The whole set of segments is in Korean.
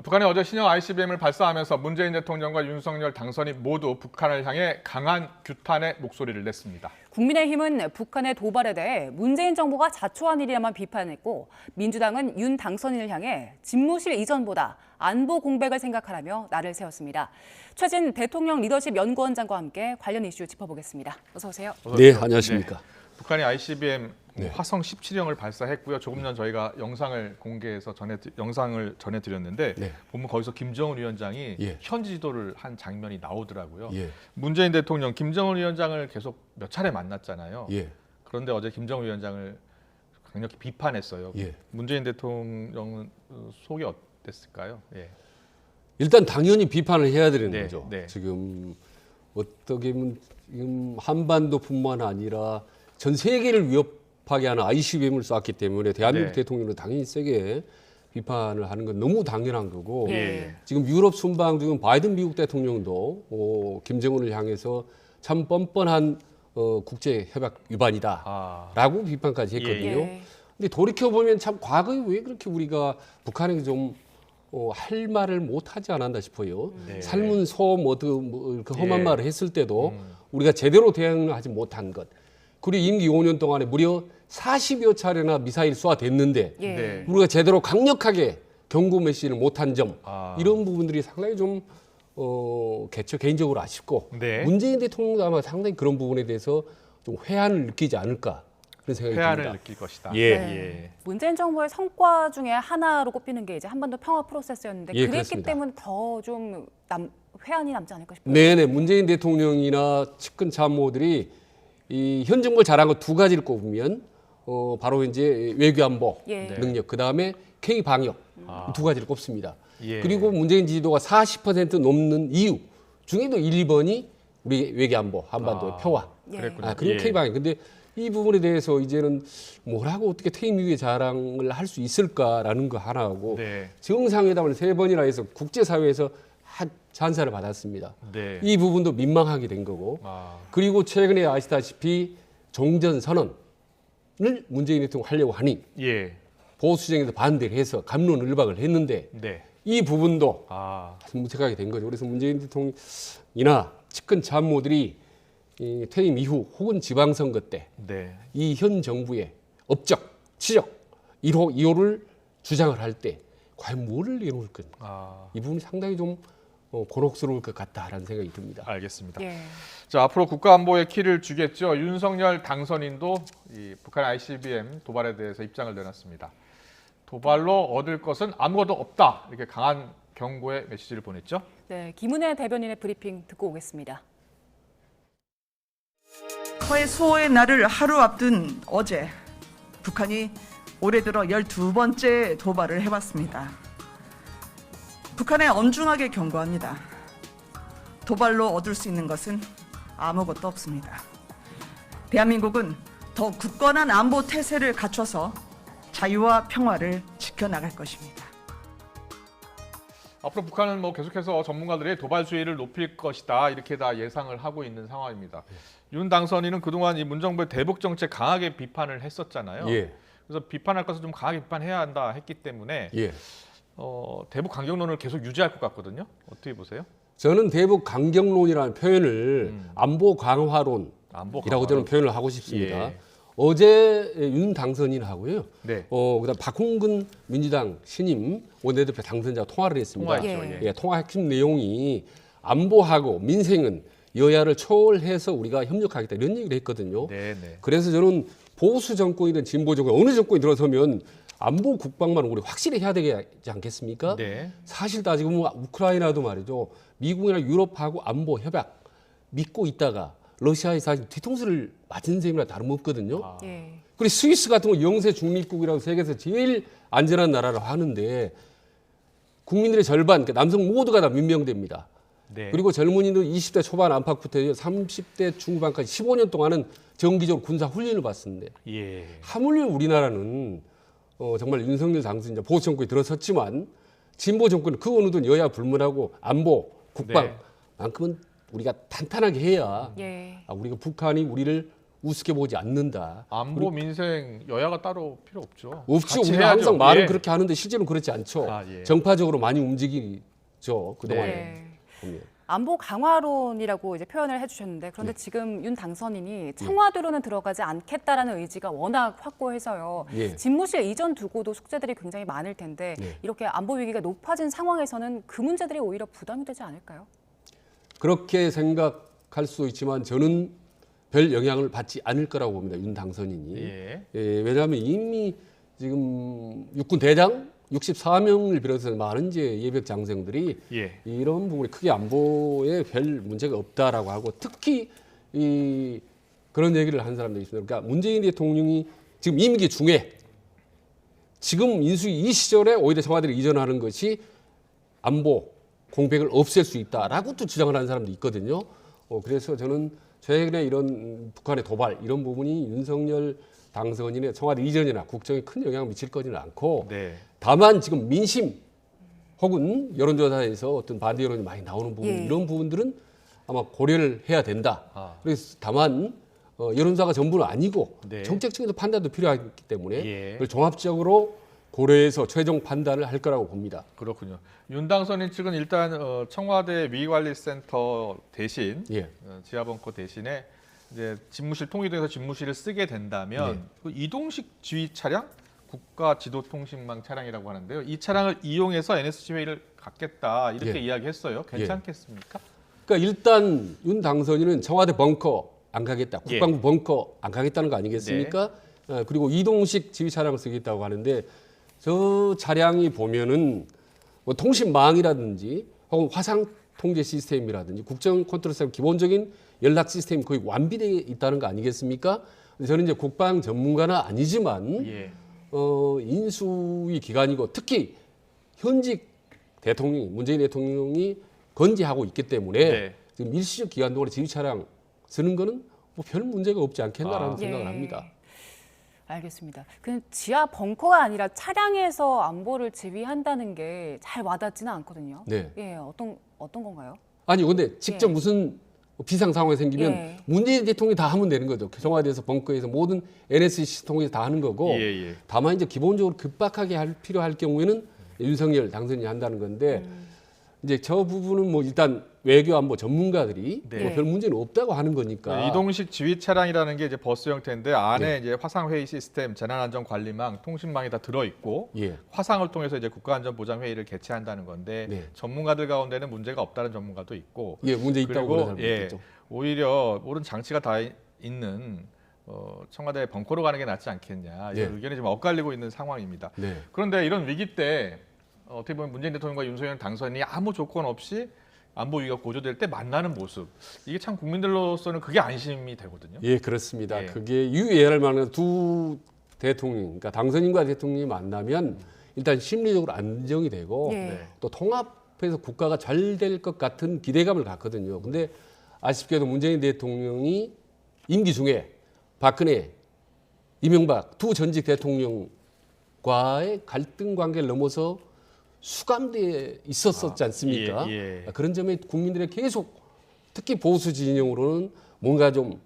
북한이 어제 신형 ICBM을 발사하면서 문재인 대통령과 윤석열 당선인 모두 북한을 향해 강한 규탄의 목소리를 냈습니다. 국민의힘은 북한의 도발에 대해 문재인 정부가 자초한 일이라만 비판했고, 민주당은 윤 당선인을 향해 집무실 이전보다 안보 공백을 생각하라며 날을 세웠습니다. 최진 대통령 리더십 연구원장과 함께 관련 이슈 짚어보겠습니다. 어서 오세요. 네, 안녕하십니까. 네. 북한이 ICBM 화성 17형을 발사했고요. 조금 전 저희가 영상을 공개해서 영상을 전해드렸는데 보면 거기서 김정은 위원장이 현지 지도를 한 장면이 나오더라고요. 문재인 대통령 김정은 위원장을 계속 몇 차례 만났잖아요. 그런데 어제 김정은 위원장을 강력히 비판했어요. 문재인 대통령은 속이 어땠을까요? 일단 당연히 비판을 해야 되는 거죠. 지금 어떻게 보면 지금 한반도뿐만 아니라 전 세계를 위협하게 하는 ICBM을 쐈기 때문에 대한민국 대통령은 당연히 세게 비판을 하는 건 너무 당연한 거고, 지금 유럽 순방 중인 바이든 미국 대통령도 김정은을 향해서 참 뻔뻔한 국제 협약 위반이다라고 비판까지 했거든요. 근데 돌이켜 보면 참 과거에 왜 그렇게 우리가 북한에게 좀 할 말을 못 하지 않았나 싶어요. 삶은 그 험한 말을 했을 때도 우리가 제대로 대응을 하지 못한 것. 그리고 임기 5년 동안에 무려 40여 차례나 미사일 쏘아댔는데 우리가 제대로 강력하게 경고 메시지를 못한 점, 이런 부분들이 상당히 좀 개인적으로 아쉽고, 문재인 대통령도 아마 상당히 그런 부분에 대해서 좀 회한을 느끼지 않을까 그런 생각이 듭니다. 회한을 느낄 것이다. 문재인 정부의 성과 중에 하나로 꼽히는 게 이제 한반도 평화 프로세스였는데, 그랬기 그렇습니다. 때문에 더 좀 회한이 남지 않을까 싶어요. 네네, 문재인 대통령이나 측근 참모들이 이 현 정부를 잘한 거 두 가지를 꼽으면 바로 이제 외교안보 능력, 그 다음에 K 방역 두 가지를 꼽습니다. 그리고 문재인 지지도가 40% 넘는 이유 중에도 1, 2번이 우리 외교안보, 한반도의 평화, 그리고 K 방역. 근데 이 부분에 대해서 이제는 뭐라고 어떻게 퇴임 이후에 자랑을 할 수 있을까라는 거 하나하고, 정상회담을 3번이나 해서 국제사회에서 찬사를 받았습니다. 이 부분도 민망하게 된 거고, 그리고 최근에 아시다시피 종전선언을 문재인 대통령 하려고 하니 보수정에서 반대를 해서 갑론을박을 했는데 이 부분도 문책하게 된 거죠. 그래서 문재인 대통령이나 측근 참모들이 이 퇴임 이후 혹은 지방선거 때 이 현 정부의 업적, 치적, 1호, 2호를 주장을 할 때 과연 뭐를 내놓을 건가, 이 부분이 상당히 좀 곤혹스러울 것 같다라는 생각이 듭니다. 알겠습니다. 자, 앞으로 국가안보의 키를 주겠죠. 윤석열 당선인도 이 북한 ICBM 도발에 대해서 입장을 내놨습니다. 도발로 얻을 것은 아무것도 없다, 이렇게 강한 경고의 메시지를 보냈죠. 네, 김은혜 대변인의 브리핑 듣고 오겠습니다. 수호의 날을 하루 앞둔 어제, 북한이 올해 들어 12번째 도발을 해왔습니다. 북한에 엄중하게 경고합니다. 도발로 얻을 수 있는 것은 아무것도 없습니다. 대한민국은 더 굳건한 안보 태세를 갖춰서 자유와 평화를 지켜나갈 것입니다. 앞으로 북한은 계속해서 전문가들이 도발 수위를 높일 것이다, 이렇게 다 예상을 하고 있는 상황입니다. 윤 당선인은 그동안 이 문정부의 대북 정책 강하게 비판을 했었잖아요. 그래서 비판할 것을 좀 강하게 비판해야 한다 했기 때문에 대북 강경론을 계속 유지할 것 같거든요. 어떻게 보세요? 저는 대북 강경론이라는 표현을 안보 강화론이라고 저는 표현을 하고 싶습니다. 어제 윤 당선인하고요. 그다음 박홍근 민주당 신임 원내대표 당선자가 통화를 했습니다. 통화 핵심 내용이 안보하고 민생은 여야를 초월해서 우리가 협력하겠다, 이런 얘기를 했거든요. 그래서 저는 보수 정권이든 진보 정권, 어느 정권이 들어서면 안보 국방만 우리 확실히 해야 되지 않겠습니까? 사실 따지고 보면 우크라이나도 말이죠, 미국이나 유럽하고 안보 협약 믿고 있다가 러시아의 사실 뒤통수를 맞은 셈이나 다름없거든요. 그리고 스위스 같은 거 영세 중립국이라고 세계에서 제일 안전한 나라라고 하는데 국민들의 절반, 그러니까 남성 모두가 다 민명됩니다. 그리고 젊은이들 20대 초반 안팎부터 30대 중반까지 15년 동안은 정기적으로 군사 훈련을 받습니다. 하물며 우리나라는 정말 윤석열 당선자 보수 정권이 들어섰지만 진보 정권은 그 어느든 여야 불문하고 안보, 국방만큼은 우리가 탄탄하게 해야 우리가 북한이 우리를 우습게 보지 않는다. 안보 민생 여야가 따로 필요 없죠. 없죠. 같이 우리가 해야죠. 항상 말은 예. 그렇게 하는데 실제로는 그렇지 않죠. 예. 정파적으로 많이 움직이죠. 그동안에 네. 보면. 안보 강화론이라고 이제 표현을 해주셨는데 그런데 지금 윤 당선인이 청와대로는 들어가지 않겠다라는 의지가 워낙 확고해서요. 예. 집무실 이전 두고도 숙제들이 굉장히 많을 텐데 이렇게 안보 위기가 높아진 상황에서는 그 문제들이 오히려 부담이 되지 않을까요? 그렇게 생각할 수도 있지만 저는 별 영향을 받지 않을 거라고 봅니다. 윤 당선인이. 예. 왜냐하면 이미 지금 육군 대장 64명을 비롯해서 많은 이제 예비역 장성들이 예. 이런 부분에 크게 안보에 별 문제가 없다라고 하고 특히 그런 얘기를 한 사람들이 있습니다. 그러니까 문재인 대통령이 지금 임기 중에 지금 인수위 이 시절에 오히려 청와대를 이전하는 것이 안보 공백을 없앨 수 있다라고 또 주장을 하는 사람도 있거든요. 그래서 저는 최근에 이런 북한의 도발 이런 부분이 윤석열 당선인의 청와대 이전이나 국정에 큰 영향을 미칠 거지는 않고 네. 다만 지금 민심 혹은 여론조사에서 어떤 반대 여론이 많이 나오는 부분 이런 부분들은 아마 고려를 해야 된다. 그래서 다만 여론조사가 전부는 아니고 네. 정책적인 판단도 필요하기 때문에 예. 그걸 종합적으로 고려해서 최종 판단을 할 거라고 봅니다. 그렇군요. 윤 당선인 측은 일단 청와대 위기관리센터 대신 지하벙커 대신에 이제 집무실 통일돼서 집무실을 쓰게 된다면 그 이동식 지휘 차량, 국가지도통신망 차량이라고 하는데요. 이 차량을 이용해서 NSC 회의를 갖겠다 이렇게 이야기했어요. 괜찮겠습니까? 그러니까 일단 윤 당선인은 청와대 벙커 안 가겠다, 국방부 벙커 안 가겠다는 거 아니겠습니까? 그리고 이동식 지휘 차량을 쓰겠다고 하는데 저 차량이 보면은 뭐 통신망이라든지 혹은 화상 통제 시스템이라든지 국정 컨트롤 시스템 기본적인 연락 시스템이 거의 완비되어 있다는 거 아니겠습니까? 저는 이제 국방 전문가는 아니지만 인수위 기관이고 특히 현직 대통령 문재인 대통령이 건재하고 있기 때문에 지금 일시적 기간 동안에 지휘 차량 쓰는 거는 뭐 별 문제가 없지 않겠나라는 생각을 합니다. 알겠습니다. 그 지하 벙커가 아니라 차량에서 안보를 지휘한다는 게 잘 와닿지는 않거든요. 네. 예, 어떤 건가요? 아니 근데 직접 무슨 비상 상황이 생기면 문재인 대통령이 다 하면 되는 거죠. 청와대에서 벙커에서 모든 NSC 통해서 다 하는 거고 다만 이제 기본적으로 급박하게 필요할 경우에는 윤석열 당선인이 한다는 건데 이제 저 부분은 뭐 일단 외교안보 전문가들이 뭐 별 문제는 없다고 하는 거니까. 이동식 지휘 차량이라는 게 이제 버스 형태인데 안에 이제 화상 회의 시스템, 재난안전관리망, 통신망이 다 들어 있고 화상을 통해서 이제 국가안전보장 회의를 개최한다는 건데 전문가들 가운데는 문제가 없다는 전문가도 있고. 문제 있다고 그런 사람도 있겠죠. 오히려 모든 장치가 다 있는 청와대 벙커로 가는 게 낫지 않겠냐 이런 의견이 좀 엇갈리고 있는 상황입니다. 그런데 이런 위기 때 어떻게 보면 문재인 대통령과 윤석열 당선인이 아무 조건 없이 안보 위기가 고조될 때 만나는 모습 이게 참 국민들로서는 그게 안심이 되거든요. 예, 그렇습니다. 그게 유예할 만한 두 대통령, 그러니까 당선인과 대통령이 만나면 일단 심리적으로 안정이 되고 또 통합해서 국가가 잘 될 것 같은 기대감을 갖거든요. 근데 아쉽게도 문재인 대통령이 임기 중에 박근혜, 이명박 두 전직 대통령과의 갈등 관계를 넘어서 수감돼 있었었지 않습니까? 그런 점에 국민들의 계속 특히 보수 진영으로는 뭔가 좀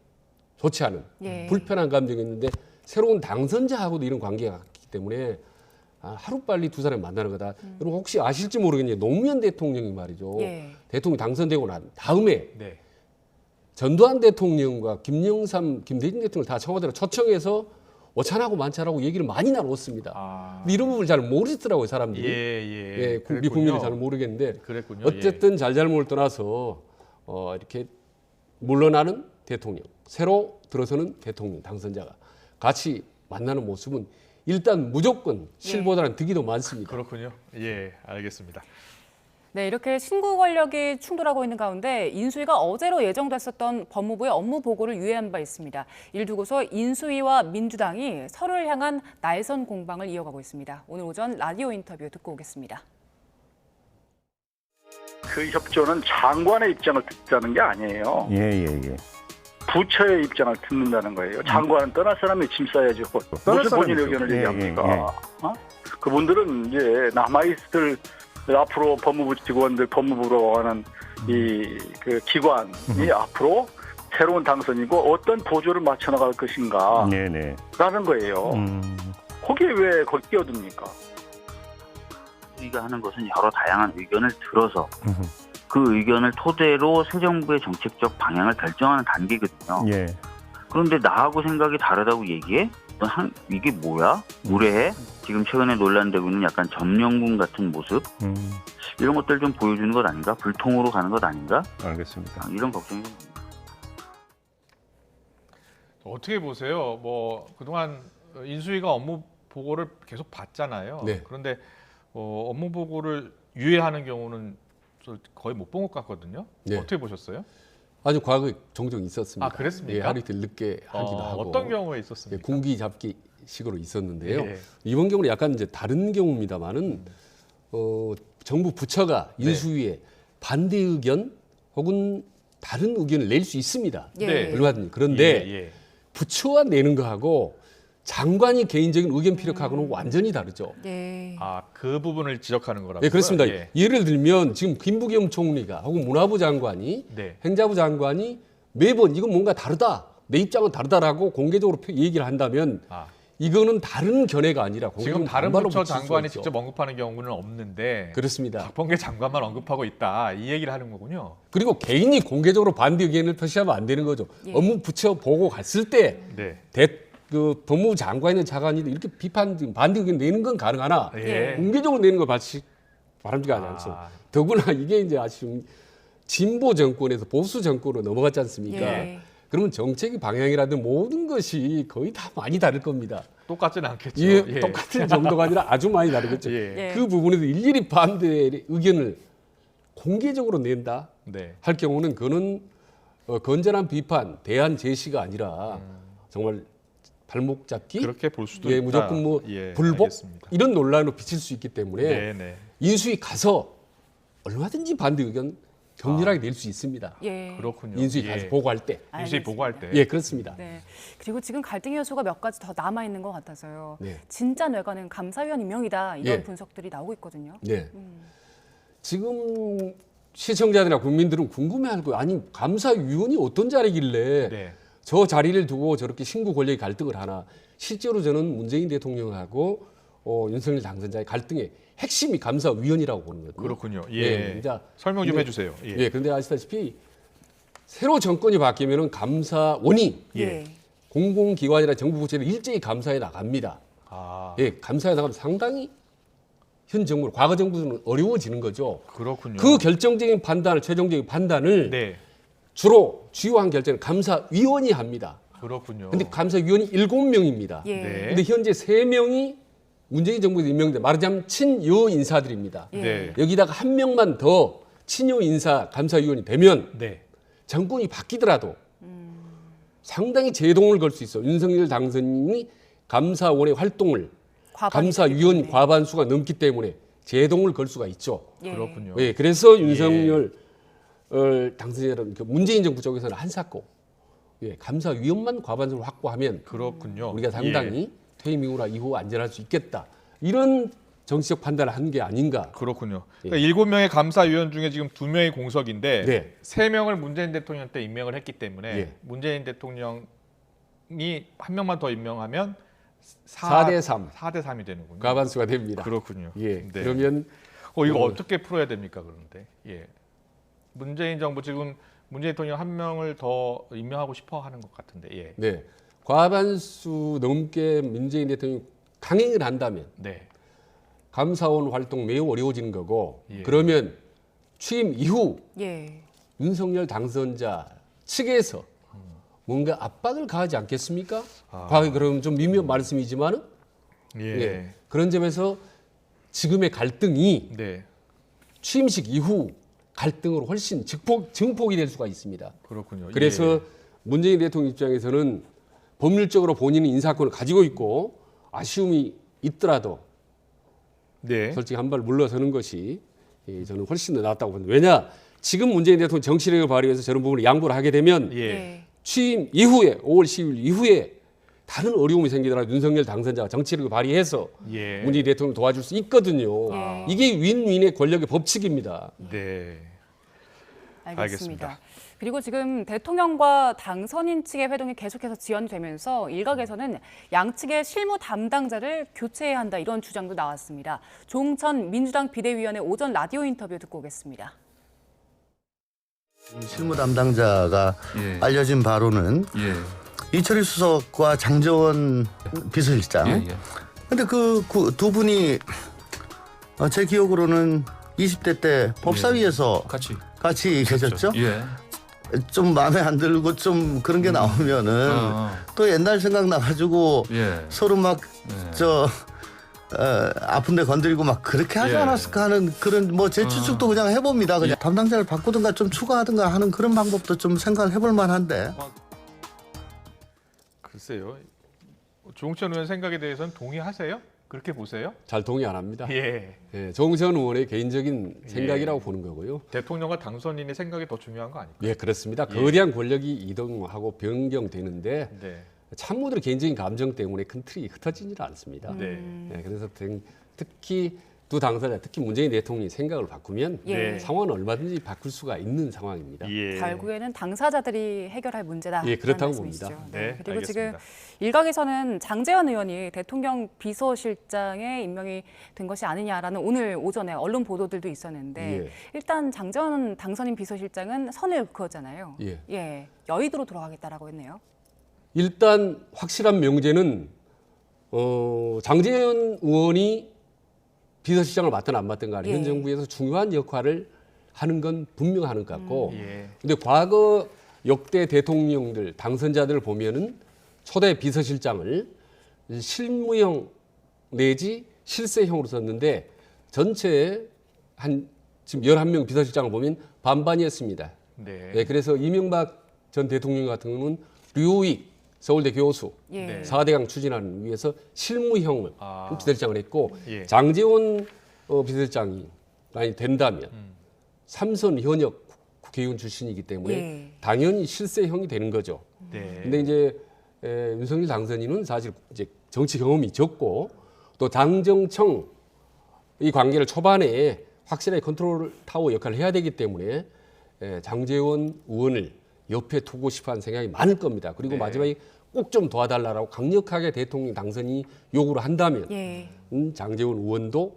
좋지 않은 불편한 감정이 있는데 새로운 당선자하고도 이런 관계가 있기 때문에 하루빨리 두 사람이 만나는 거다. 여러분 혹시 아실지 모르겠는데 노무현 대통령이 말이죠. 대통령 당선되고 난 다음에 전두환 대통령과 김영삼, 김대중 대통령을 다 청와대로 초청해서 오찬하고 만찬하고 얘기를 많이 나눴습니다. 근데 이런 부분을 잘 모르더라고요, 사람들이. 우리 국민이 잘 모르겠는데 어쨌든 잘잘못을 떠나서 이렇게 물러나는 대통령, 새로 들어서는 대통령 당선자가 같이 만나는 모습은 일단 무조건 실보다는 득이 더 많습니다. 그렇군요. 알겠습니다. 네, 이렇게 신구 권력이 충돌하고 있는 가운데 인수위가 어제로 예정됐었던 법무부의 업무 보고를 유예한 바 있습니다. 이를 두고서 인수위와 민주당이 서로를 향한 날선 공방을 이어가고 있습니다. 오늘 오전 라디오 인터뷰 듣고 오겠습니다. 그 협조는 장관의 입장을 듣자는 게 아니에요. 부처의 입장을 듣는다는 거예요. 장관은 떠날 사람이 짐 싸야죠. 무슨 본인 의견을 얘기합니까? 그분들은 이제 남아있을 앞으로 법무부 직원들, 법무부로 하는 그 기관이 앞으로 새로운 당선이고 어떤 보조를 맞춰 나갈 것인가 네네. 라는 거예요. 거기에 왜 거기 끼어듭니까? 우리가 하는 것은 여러 다양한 의견을 들어서 그 의견을 토대로 새 정부의 정책적 방향을 결정하는 단계거든요. 예. 그런데 나하고 생각이 다르다고 얘기해? 이게 뭐야? 무례해? 지금 최근에 논란되고 있는 약간 점령군 같은 모습? 이런 것들 좀 보여주는 것 아닌가? 불통으로 가는 것 아닌가? 알겠습니다. 이런 걱정이 좀 듭니다. 어떻게 보세요? 뭐 그동안 인수위가 업무 보고를 계속 봤잖아요. 네. 그런데 업무 보고를 유예하는 경우는 저 거의 못 본 것 같거든요. 네. 어떻게 보셨어요? 아주 과거에 종종 있었습니다. 아, 그랬습니까? 예, 하루 이틀 늦게 하기도 하고. 어떤 경우에 예, 있었습니까? 군기 잡기 식으로 있었는데요. 예. 이번 경우는 약간 이제 다른 경우입니다만은 정부 부처가 인수위에 반대 의견 혹은 다른 의견을 낼 수 있습니다. 네. 얼마든지. 그런데 예. 부처가 내는 거하고 장관이 개인적인 의견 피력하고는 완전히 다르죠. 네. 그 부분을 지적하는 거라고요? 네, 그렇습니다. 예. 예를 들면 지금 김부겸 총리가 혹은 문화부 장관이 네. 행자부 장관이 매번 이건 뭔가 다르다. 내 입장은 다르다라고 공개적으로 얘기를 한다면 이거는 다른 견해가 아니라 지금 다른 반발로 부처 붙일 수가 장관이 있죠. 직접 언급하는 경우는 없는데 그렇습니다. 박범계 장관만 언급하고 있다. 이 얘기를 하는 거군요. 그리고 개인이 공개적으로 반대 의견을 표시하면 안 되는 거죠. 예. 업무 부처 보고 갔을 때 네. 그 법무부 장관이나 차관이 이렇게 반대 의견 내는 건 가능하나 예. 공개적으로 내는 거 바람직하지 않죠. 더구나 이게 이제 아쉬운 진보 정권에서 보수 정권으로 넘어갔지 않습니까? 예. 그러면 정책의 방향이라든 모든 것이 거의 다 많이 다를 겁니다. 똑같지는 않겠죠. 예, 예. 똑같은 정도가 아니라 아주 많이 다르겠죠. 예. 그 부분에서 일일이 반대 의견을 공개적으로 낸다 네. 할 경우는 그거는 건전한 비판, 대안 제시가 아니라 정말 발목 잡기, 그렇게 볼 수도 예, 있다. 무조건 뭐 예, 불복 알겠습니다. 이런 논란으로 비칠 수 있기 때문에 네, 네. 인수위 가서 얼마든지 반대 의견 격렬하게 낼 수 있습니다. 예. 그렇군요. 인수위 예. 가서 보고할 때. 인수위 알겠습니다. 보고할 때. 예, 그렇습니다. 네. 그리고 지금 갈등의 요소가 몇 가지 더 남아 있는 것 같아서요. 네. 진짜 뇌관은 감사위원 임명이다 이런 예. 분석들이 나오고 있거든요. 네. 지금 시청자들이나 국민들은 궁금해할 거예요. 아니 감사위원이 어떤 자리길래 네. 저 자리를 두고 저렇게 신구 권력이 갈등을 하나. 실제로 저는 문재인 대통령하고 윤석열 당선자의 갈등의 핵심이 감사위원이라고 보는 거거든요. 그렇군요. 예. 자, 설명 좀 근데- 해주세요. 예. 예, 그런데 아시다시피 새로 정권이 바뀌면은 감사원이 예. 공공기관이나 정부 부처를 일제히 감사에 나갑니다. 아, 예, 감사에 나가면 상당히 현 정부, 과거 정부는 어려워지는 거죠. 그렇군요. 그 결정적인 판단을, 최종적인 판단을 네. 주로 주요한 결정을 감사위원이 합니다. 그렇군요. 근데 감사위원이 7명입니다. 예. 네. 근데 현재 3명이 문재인 정부에서 임명된 말하자면 친여 인사들입니다. 예. 네. 여기다가 한 명만 더 친여 인사 감사위원이 되면 네. 정권이 바뀌더라도 상당히 제동을 걸 수 있어. 윤석열 당선인이 감사원의 활동을 과반이 감사위원 되기 때문에. 과반수가 넘기 때문에 제동을 걸 수가 있죠. 예. 그렇군요. 예, 그래서 윤석열 당선인은 그 문재인 정부 쪽에서는 한사코 감사위원만 과반수를 확보하면 그렇군요. 우리가 상당히 퇴임 이후 안전할 수 있겠다. 이런 정치적 판단을 한 게 아닌가. 그렇군요. 예. 그러니까 7명의 감사위원 중에 지금 2명이 공석인데 네. 3명을 문재인 대통령 때 임명을 했기 때문에 예. 문재인 대통령이 한 명만 더 임명하면 4대 3. 4대 3이 되는군요. 과반수가 됩니다. 그렇군요. 예. 네. 그러면 이거 어, 어떻게 풀어야 됩니까? 그런데 예. 문재인 정부 지금 문재인 대통령 한 명을 더 임명하고 싶어 하는 것 같은데. 예. 네. 과반수 넘게 문재인 대통령이 강행을 한다면 네. 감사원 활동 매우 어려워지는 거고 예. 그러면 취임 이후 예. 윤석열 당선자 측에서 뭔가 압박을 가하지 않겠습니까? 아. 과거에 그럼 좀 미묘한 말씀이지만은 예. 예. 그런 점에서 지금의 갈등이 네. 취임식 이후 갈등으로 훨씬 증폭이 될 수가 있습니다. 그렇군요. 그래서 예. 문재인 대통령 입장에서는 법률적으로 본인은 인사권을 가지고 있고 아쉬움이 있더라도 네. 솔직히 한 발 물러서는 것이 저는 훨씬 더 낫다고 봅니다. 왜냐? 지금 문재인 대통령 정치력을 발휘해서 저런 부분을 양보를 하게 되면 예. 예. 취임 이후에 5월 10일 이후에 다른 어려움이 생기더라도 윤석열 당선자가 정치력을 발휘해서 예. 문재인 대통령을 도와줄 수 있거든요. 예. 이게 윈윈의 권력의 법칙입니다. 네. 알겠습니다. 그리고 지금 대통령과 당선인 측의 회동이 계속해서 지연되면서 일각에서는 양측의 실무 담당자를 교체해야 한다 이런 주장도 나왔습니다. 조응천 민주당 비대위원의 오전 라디오 인터뷰 듣고 오겠습니다. 실무 담당자가 알려진 바로는 이철희 수석과 장제원 비서실장. 근데 그 두 분이 제 기억으로는 20대 때 법사위에서 같이 계셨죠? 좀 마음에 안 들고 좀 그런 게 나오면은 또 옛날 생각 나가지고 서로 막 아픈데 건드리고 막 그렇게 하지 않았을까 하는 그런 뭐 제 추측도 그냥 해봅니다. 그냥 담당자를 바꾸든가 좀 추가하든가 하는 그런 방법도 좀 생각을 해볼 만한데. 글쎄요. 조응천 의원 생각에 대해서는 동의하세요? 그렇게 보세요? 잘 동의 안 합니다. 예. 조응천 의원의 개인적인 생각이라고 보는 거고요. 대통령과 당선인의 생각이 더 중요한 거 아닐까요? 예, 그렇습니다. 거대한 권력이 이동하고 변경되는데 참모들의 개인적인 감정 때문에 큰 틀이 흩어지지는 않습니다. 그래서 특히 두 당사자, 특히 문재인 대통령이 생각을 바꾸면 상황은 얼마든지 바꿀 수가 있는 상황입니다. 결국에는 당사자들이 해결할 문제다. 그렇다고 봅니다. 그리고 알겠습니다. 지금 일각에서는 장제원 의원이 대통령 비서실장에 임명이 된 것이 아니냐라는 오늘 오전에 언론 보도들도 있었는데 일단 장제원 당선인 비서실장은 선을 그었잖아요. 여의도로 돌아가겠다라고 했네요. 일단 확실한 명제는 장제원 의원이 비서실장을 맡든 안 맡든 간에 현 정부에서 중요한 역할을 하는 건 분명한 것 같고 근데 과거 역대 대통령들 당선자들을 보면은 초대 비서실장을 실무형 내지 실세형으로 썼는데 전체 한 지금 11명 비서실장을 보면 반반이었습니다. 그래서 이명박 전 대통령 같은 경우는 류익 서울대 교수 4대강 추진하는 위해서 실무형을 비서실장을 했고 장제원 비서실장이 된다면 삼선 현역 국회의원 출신이기 때문에 당연히 실세형이 되는 거죠. 근데 이제 윤석열 당선인은 사실 이제 정치 경험이 적고 또 당정청 이 관계를 초반에 확실하게 컨트롤 타워 역할을 해야 되기 때문에 장제원 의원을 옆에 두고 싶어하는 생각이 많을 겁니다. 그리고 마지막에 꼭 좀 도와달라고 강력하게 대통령 당선이 요구를 한다면 장제원 의원도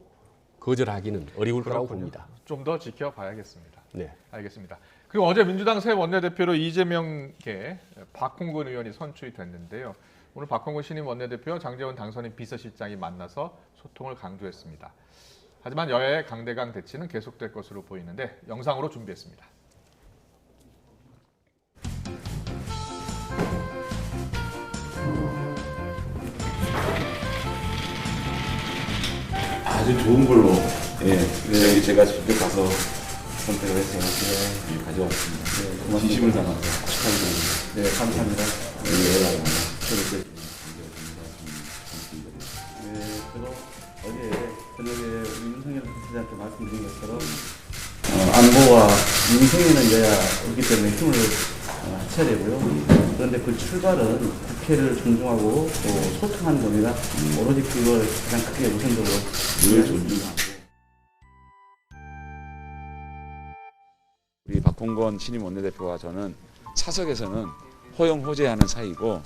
거절하기는 어려울 거라고 봅니다. 좀 더 지켜봐야겠습니다. 네, 알겠습니다. 그리고 어제 민주당 새 원내대표로 이재명계 박홍근 의원이 선출이 됐는데요. 오늘 박홍근 신임 원내대표와 장제원 당선인 비서실장이 만나서 소통을 강조했습니다. 하지만 여야의 강대강 대치는 계속될 것으로 보이는데 영상으로 준비했습니다. 아주 좋은 걸로 여기 제가 직접 가서 선택을 해서 가져왔습니다. 진심을 담아서 축하드립니다. 감사합니다. 저도 어제 저녁에 우리 윤석열 부시장한테 말씀드린 것처럼 안보와 민생에는 여야 없기 때문에 힘을 합쳐야 되고요. 그런데 그 출발은 국회를 존중하고 또 소통하는 겁니다. 오로지 그걸 가장 크게 우선적으로 늘 존중하고. 우리 박홍근 신임 원내대표와 저는 사석에서는 호영호재하는 사이고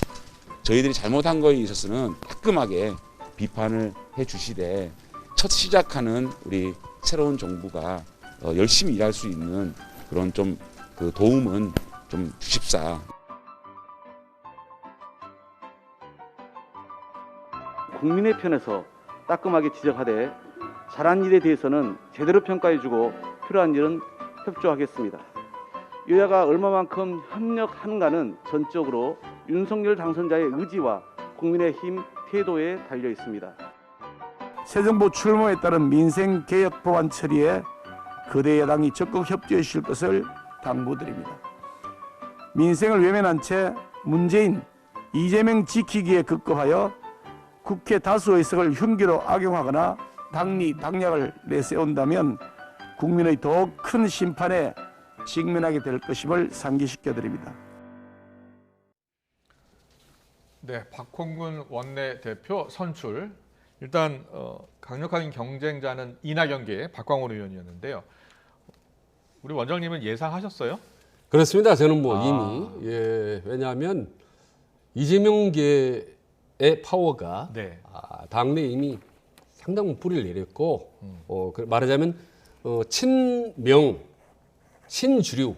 저희들이 잘못한 거에 있어서는 따끔하게 비판을 해주시되 첫 시작하는 우리 새로운 정부가 열심히 일할 수 있는 그런 좀 그 도움은 좀 주십사. 국민의 편에서 따끔하게 지적하되 잘한 일에 대해서는 제대로 평가해주고 필요한 일은 협조하겠습니다. 여야가 얼마만큼 협력하는가는 전적으로 윤석열 당선자의 의지와 국민의힘 태도에 달려 있습니다. 새 정부 출범에 따른 민생개혁 법안 처리에 거대 야당이 적극 협조해 주실 것을 당부드립니다. 민생을 외면한 채 문재인, 이재명 지키기에 급급하여 국회 다수 의석을 흉기로 악용하거나 당리 당략을 내세운다면 국민의 더욱 큰 심판에 직면하게 될 것임을 상기시켜드립니다. 네, 박홍근 원내대표 선출. 일단 강력한 경쟁자는 이낙연계 박광원 의원이었는데요. 우리 원장님은 예상하셨어요? 그렇습니다. 저는 뭐 이미 왜냐하면 이재명계의 파워가 네. 당내에 이미 상당 뿌리를 내렸고 말하자면 친명 신주류가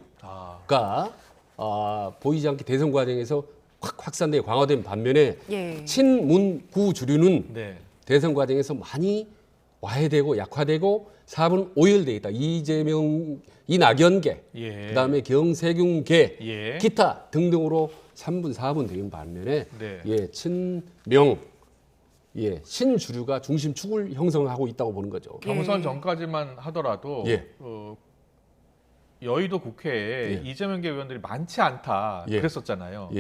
보이지 않게 대선 과정에서 확 확산되고 강화된 반면에 친문구 주류는 네. 대선 과정에서 많이 와해되고 약화되고 사분 오열돼 있다. 이재명, 이낙연계, 그다음에 경세균계, 기타 등등으로 3분, 4분 되는 반면에 친명, 신주류가 중심축을 형성하고 있다고 보는 거죠. 경선 전까지만 하더라도 여의도 국회에 이재명계 의원들이 많지 않다 그랬었잖아요.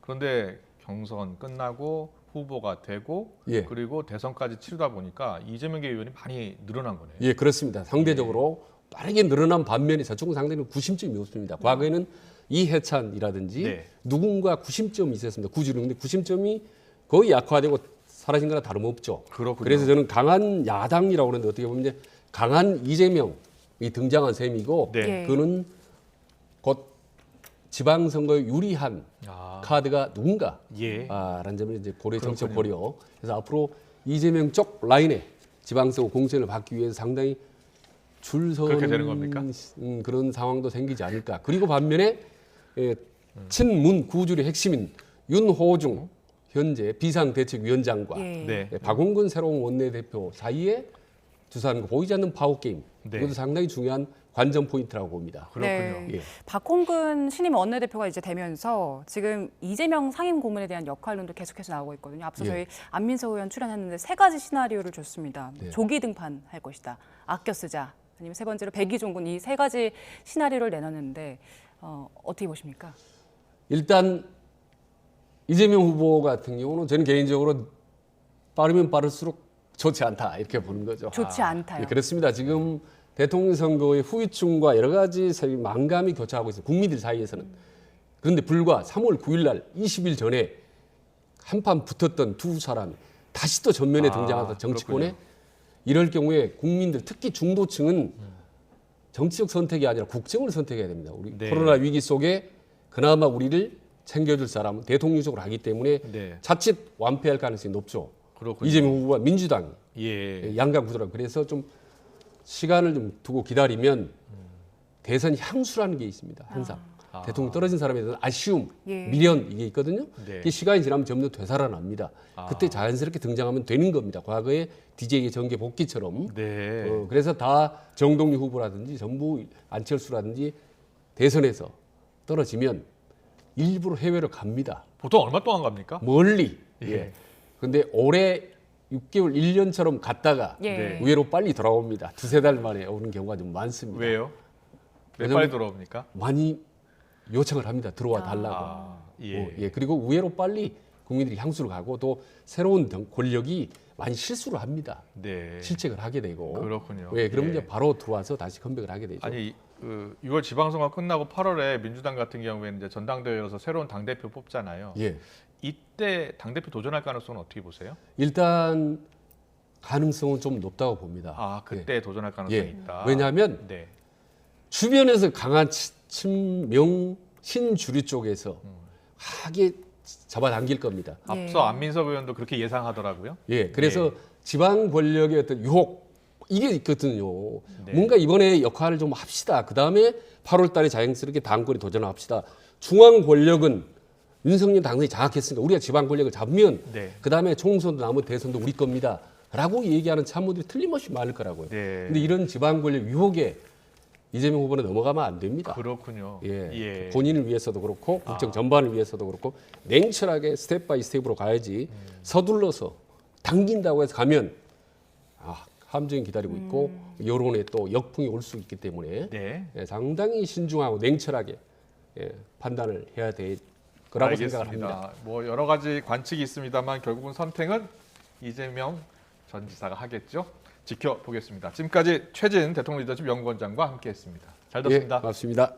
그런데 경선 끝나고 후보가 되고 그리고 대선까지 치르다 보니까 이재명계 의원이 많이 늘어난 거네요. 예, 그렇습니다. 상대적으로 빠르게 늘어난 반면에 저쪽은 상당히 구심점이 없습니다. 과거에는 이해찬이라든지 누군가 구심점이 있었습니다. 구주류인데 구심점이 거의 약화되고 사라진 거나 다름없죠. 그렇군요. 그래서 저는 강한 야당이라고 하는데 어떻게 보면 이제 강한 이재명이 등장한 셈이고 그는 곧 지방선거에 유리한 카드가 누군가 라는 점을 이제 고려 정책 고려. 그래서 앞으로 이재명 쪽 라인에 지방선거 공천을 받기 위해서 상당히 줄 서는 그렇게 되는 겁니까? 그런 상황도 생기지 않을까. 그리고 반면에 친문 구주의 핵심인 윤호중 현재 비상대책위원장과 박홍근 새로운 원내대표 사이에 두 사람과 보이지 않는 파워 게임 이것도 상당히 중요한 관전 포인트라고 봅니다. 그렇군요. 박홍근 신임 원내대표가 이제 되면서 지금 이재명 상임 고문에 대한 역할론도 계속해서 나오고 있거든요. 앞서 저희 안민석 의원 출연했는데 3가지 시나리오를 줬습니다. 조기 등판할 것이다, 아껴 쓰자, 아니면 세 번째로 백의종군, 이 3가지 시나리오를 내놨는데 어떻게 보십니까? 일단 이재명 후보 같은 경우는 저는 개인적으로 빠르면 빠를수록 좋지 않다 이렇게 보는 거죠. 좋지 않다요. 그렇습니다. 지금 대통령 선거의 후유증과 여러 가지 망감이 교차하고 있어요. 국민들 사이에서는. 그런데 불과 3월 9일 날 20일 전에 한판 붙었던 두 사람이 다시 또 전면에 등장하다 정치권에 이럴 경우에 국민들 특히 중도층은 정치적 선택이 아니라 국정을 선택해야 됩니다. 우리 코로나 위기 속에 그나마 우리를 챙겨줄 사람은 대통령적으로 하기 때문에 자칫 완패할 가능성이 높죠. 그렇군요. 이재명 후보와 민주당 양강 구도라. 그래서 좀 시간을 좀 두고 기다리면 대선 향수라는 게 있습니다. 항상 대통령 떨어진 사람에 대한 아쉬움, 미련 이게 있거든요. 이게 시간이 지나면 점점 되살아납니다. 그때 자연스럽게 등장하면 되는 겁니다. 과거에 DJ의 정계 복귀처럼. 그래서 다 정동유 후보라든지 전부 안철수라든지 대선에서 떨어지면 일부러 해외로 갑니다. 보통 얼마 동안 갑니까? 멀리. 근데 올해 6개월, 1년처럼 갔다가 의외로 빨리 돌아옵니다. 2-3달 만에 오는 경우가 좀 많습니다. 왜요? 왜 빨리 돌아옵니까? 많이 요청을 합니다. 들어와 달라고. 그리고 의외로 빨리 국민들이 향수를 가고 또 새로운 권력이 많이 실수를 합니다. 실책을 하게 되고. 그렇군요. 그러면 이제 바로 들어와서 다시 컴백을 하게 되죠. 아니, 6월 지방선거 끝나고 8월에 민주당 같은 경우에는 이제 전당대회 열어서 새로운 당대표 뽑잖아요. 이때 당대표 도전할 가능성은 어떻게 보세요? 일단 가능성은 좀 높다고 봅니다. 그때 도전할 가능성이 있다. 왜냐하면 주변에서 강한 친명 신주류 쪽에서 하게 잡아당길 겁니다. 앞서 안민석 의원도 그렇게 예상하더라고요. 그래서 지방 권력의 어떤 유혹 이게 있거든요. 뭔가 이번에 역할을 좀 합시다. 그 다음에 8월 달에 자연스럽게 당권에 도전합시다. 중앙 권력은 윤석열 당선이 장악했으니까 우리가 지방 권력을 잡으면 그 다음에 총선도 남은 대선도 우리 겁니다. 라고 얘기하는 참모들이 틀림없이 많을 거라고요. 근데 이런 지방 권력 유혹에 이재명 후보는 넘어가면 안 됩니다. 그렇군요. 본인을 위해서도 그렇고 국정 전반을 위해서도 그렇고 냉철하게 스텝 바이 스텝으로 가야지 서둘러서 당긴다고 해서 가면 함정이 기다리고 있고 여론에 또 역풍이 올 수 있기 때문에 상당히 신중하고 냉철하게 판단을 해야 될 거라고 생각을 합니다. 뭐 여러 가지 관측이 있습니다만 결국은 선택은 이재명 전 지사가 하겠죠. 지켜보겠습니다. 지금까지 최진 대통령 리더십 연구원장과 함께했습니다. 잘 들었습니다. 고맙습니다.